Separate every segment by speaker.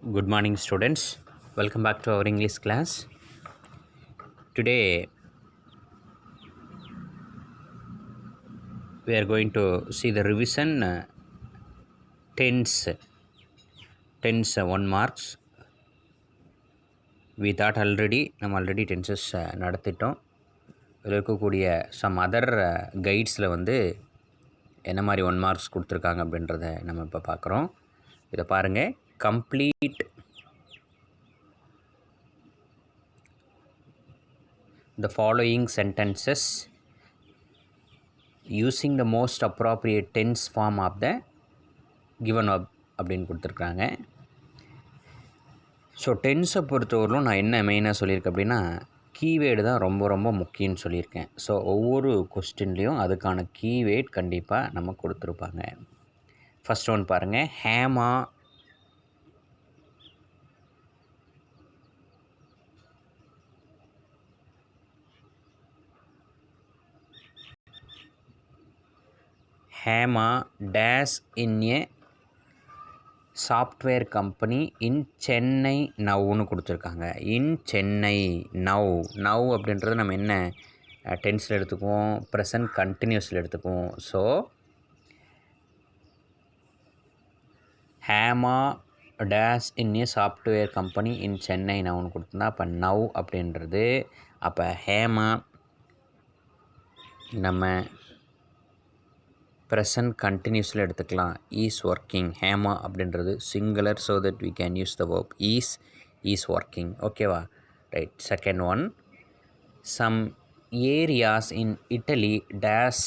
Speaker 1: Good morning, students. Welcome back to our English class. Today, we are going to see the revision tense. Tense 1 marks. We thought already, நம்ம already tenses நடத்திட்டோம். இதில் இருக்கக்கூடிய some other கைட்ஸில் வந்து என்ன மாதிரி 1 marks கொடுத்துருக்காங்க அப்படின்றத நம்ம இப்போ பார்க்குறோம். இதை பாருங்கள். Complete the following sentences using the most appropriate tense form of the given verb அப்படின்னு கொடுத்துருக்காங்க. ஸோ டென்ஸை பொறுத்தவரையிலும் நான் என்ன மெயினாக சொல்லியிருக்கேன் அப்படின்னா கீவேர்டு தான் ரொம்ப ரொம்ப முக்கியம்னு சொல்லியிருக்கேன். ஸோ ஒவ்வொரு கொஸ்டின்லேயும் அதுக்கான கீவேர்ட் கண்டிப்பாக நம்ம கொடுத்துருப்பாங்க. ஃபஸ்ட் ஒன் பாருங்கள். Hema Hema dash in a software company in Chennai நவ்னு கொடுத்துருக்காங்க. இன் சென்னை நவ் அப்படின்றது நம்ம என்ன டென்ஸில் எடுத்துக்குவோம், ப்ரெசன்ட் கண்டினியூஸில் எடுத்துக்குவோம். So Hema dash in a software company in Chennai நவ்னு கொடுத்துருந்தா அப்போ நவ் அப்படின்றது அப்போ ஹேமா நம்ம ப்ரெசன்ட் கண்டினியூஸில் எடுத்துக்கலாம். Is working. ஹேமா அப்படின்றது singular. So that we can use the verb is working. ஓகேவா? Right. Second one. Some areas in Italy dash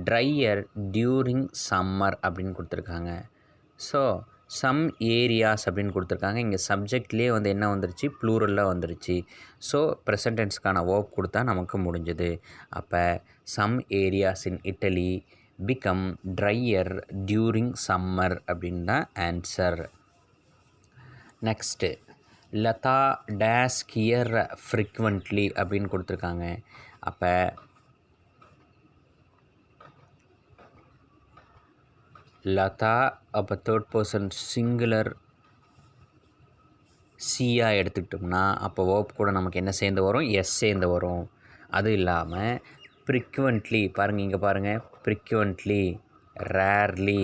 Speaker 1: drier during summer அப்படின்னு கொடுத்துருக்காங்க. ஸோ சம் ஏரியாஸ் அப்படின்னு கொடுத்துருக்காங்க. இங்கே சப்ஜெக்ட்லேயே வந்து என்ன வந்துருச்சு, ப்ளூரலில் வந்துருச்சு. ஸோ ப்ரெசன்ட் டென்ஸ்க்கான வேர்ப் கொடுத்தா நமக்கு முடிஞ்சது. அப்போ some areas in Italy become drier during summer அப்படின்னு தான் answer. Next Latha dash here frequently அப்படின்னு கொடுத்துருக்காங்க. அப்போ லதா அப்போ தேர்ட் பர்சன் சிங்குலர் சியாக எடுத்துக்கிட்டோம்னா அப்போ வேர்ப் கூட நமக்கு என்ன சேர்ந்து வரும், எஸ் சேர்ந்து வரும். அது இல்லாமல் ஃப்ரீக்வெண்ட்லி பாருங்கள், இங்கே பாருங்கள். ஃப்ரீக்வெண்ட்லி, ரேர்லி,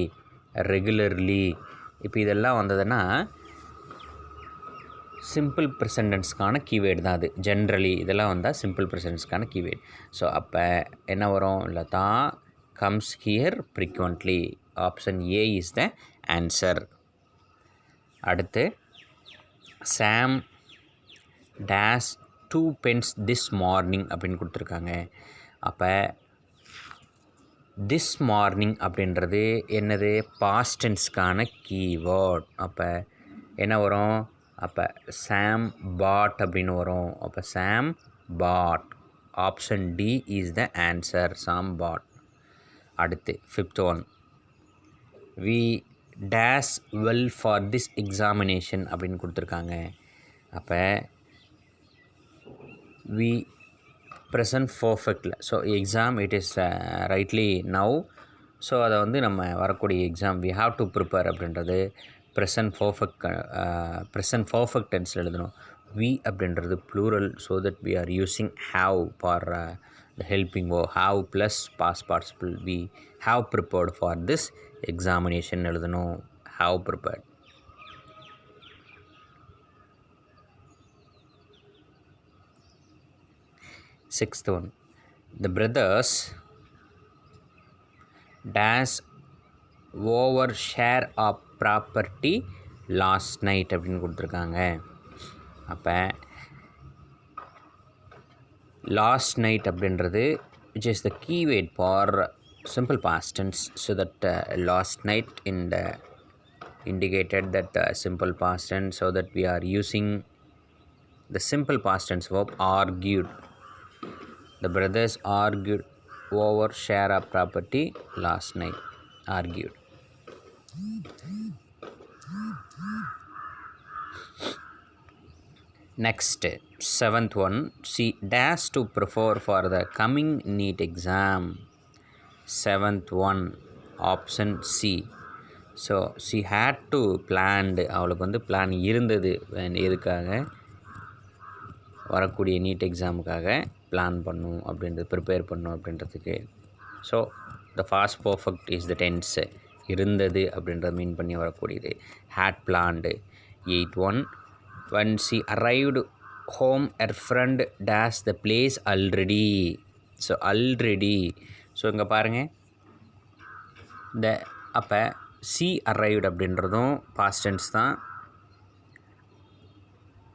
Speaker 1: ரெகுலர்லி இப்போ இதெல்லாம் வந்ததுன்னா சிம்பிள் ப்ரெசன்டென்ஸ்க்கான கீவேர்டு தான் அது. ஜென்ரலி இதெல்லாம் வந்தால் சிம்பிள் ப்ரெசன்டென்ஸ்க்கான கீவேர்டு. ஸோ அப்போ என்ன வரும், Latha comes here frequently. Option A is the answer. அடுத்து Sam dash 2 pens this morning அப்படின்னு கொடுத்துருக்காங்க. அப்போ திஸ் மார்னிங் அப்படின்றது என்னது, பாஸ்ட் டென்ஸ்க்கான கீவேர்ட். அப்போ என்ன வரும், அப்போ சாம் பாட் அப்படின்னு வரும். அப்போ Sam bought. Option D is the answer, Sam bought. அடுத்து fifth one. We dash well for this examination அப்படின்னு கொடுத்துருக்காங்க. அப்போ வி ப்ரெசன்ட் பர்ஃபெக்டில். So exam it is rightly now. So அதை வந்து நம்ம வரக்கூடிய exam we have to prepare அப்படின்றது ப்ரெசன்ட் பர்ஃபெக்ட் டென்ஸில் எழுதணும். வி அப்படின்றது plural. So that we are using have for the helping oh. Have plus past participle. We have prepared for this examination எழுதணும். Have prepared. Sixth one. The brothers dash over share of property last night அப்படின்னு கொடுத்துருக்காங்க. அப்போ last night அப்படின்றது which is the keyword for simple past tense. So that last night in the indicated that simple past tense. So that we are using the simple past tense verb argued. The brothers argued over share of property last night. Argued. Next, seventh one. She dash to prefer for the coming NEET exam. Seventh one, option C. So she had to planned, அவளுக்கு வந்து plan இருந்தது. எதுக்காக? வரக்கூடிய NEET எக்ஸாமுக்காக plan பண்ணும் அப்படின்றது, prepare பண்ணும் அப்படின்றதுக்கு. So the past perfect is the tense, இருந்தது அப்படின்றத மீன் பண்ணி வரக்கூடியது. Had planned. 8.1 when she arrived home her friend dash the place already. So already, so இங்கே பாருங்கள், இந்த அப்போ she arrived அப்படின்றதும் பாஸ்ட் டென்ஸ் தான்,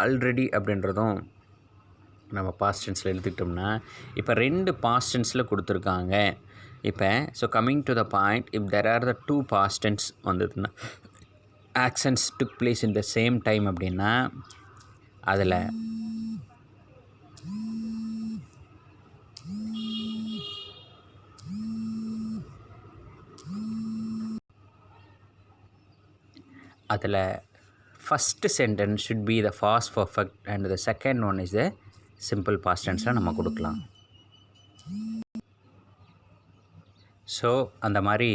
Speaker 1: ஆல்ரெடி அப்படின்றதும் நம்ம பாஸ்ட் டென்ஸில் எடுத்துக்கிட்டோம்னா, இப்போ 2 பாஸ்ட் டென்ஸில் கொடுத்துருக்காங்க. இப்போ so coming to the point, if there are the 2 past tense வந்ததுன்னா, actions took place in the same time அப்படின்னா, அதில் first sentence should be the past perfect and the second one is the simple past டென்ஸில் நம்ம கொடுக்கலாம். So அந்த மாதிரி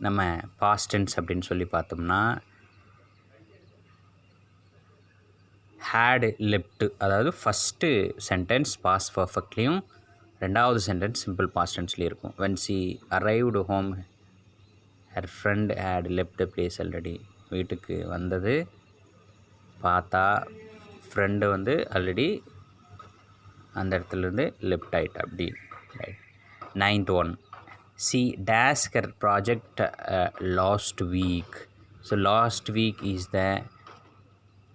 Speaker 1: நம்ம past tense அப்படின்னு சொல்லி பார்த்தோம்னா, ஹேடு லெஃப்ட், அதாவது ஃபஸ்ட்டு சென்டென்ஸ் பாஸ்ட் பர்ஃபெக்ட்லேயும் ரெண்டாவது சென்டென்ஸ் சிம்பிள் பாஸ்ட் டென்ஸ்லேயும் இருக்கும். when she arrived home her friend had left the place already. வீட்டுக்கு வந்தது, பார்த்தா ஃப்ரெண்டு வந்து ஆல்ரெடி அந்த இடத்துலேருந்து லெஃப்ட் ஆகிட்டா அப்படி. Right. 9th one, she dashed her project last week. So last week is the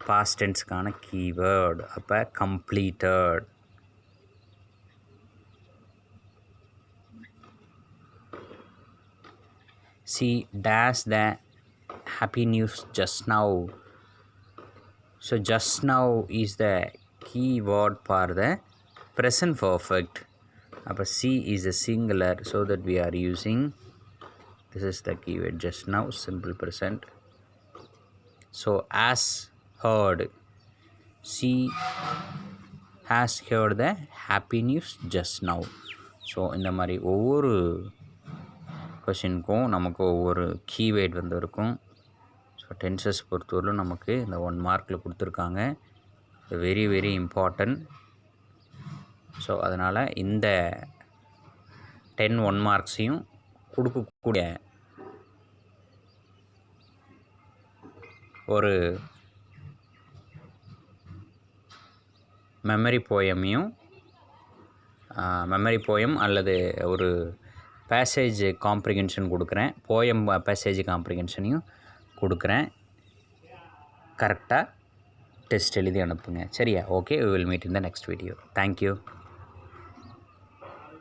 Speaker 1: past டென்ஸ்க்கான கீவேர்டு. அப்போ completed. she dashed the happy news just now. So just now is the key word for the present perfect. Appa C is a singular, so that we are using, this is the keyword just now, simple present. So as heard, she has heard the happy news just now. So இந்த மாதிரி ஒவ்வொரு கொஷினுக்கும் நமக்கு ஒவ்வொரு keyword வந்து இருக்கும். So tenses பொறுத்தவரையிலும் நமக்கு இந்த 1 மார்க்கில் கொடுத்துருக்காங்க. Very very important. ஸோ அதனால் இந்த 10 1 மார்க்ஸையும் கொடுக்கக்கூடிய ஒரு மெமரி போயம் அல்லது ஒரு பேசேஜ் காம்ப்ரிஹென்ஷன் கொடுக்குறேன். போயம் பேசேஜ் காம்ப்ரிஹென்ஷனையும் கொடுக்குறேன். கரெக்டாக டெஸ்ட் எழுதி அனுப்புங்க. சரியா? Okay, we will meet in the next video. Thank you.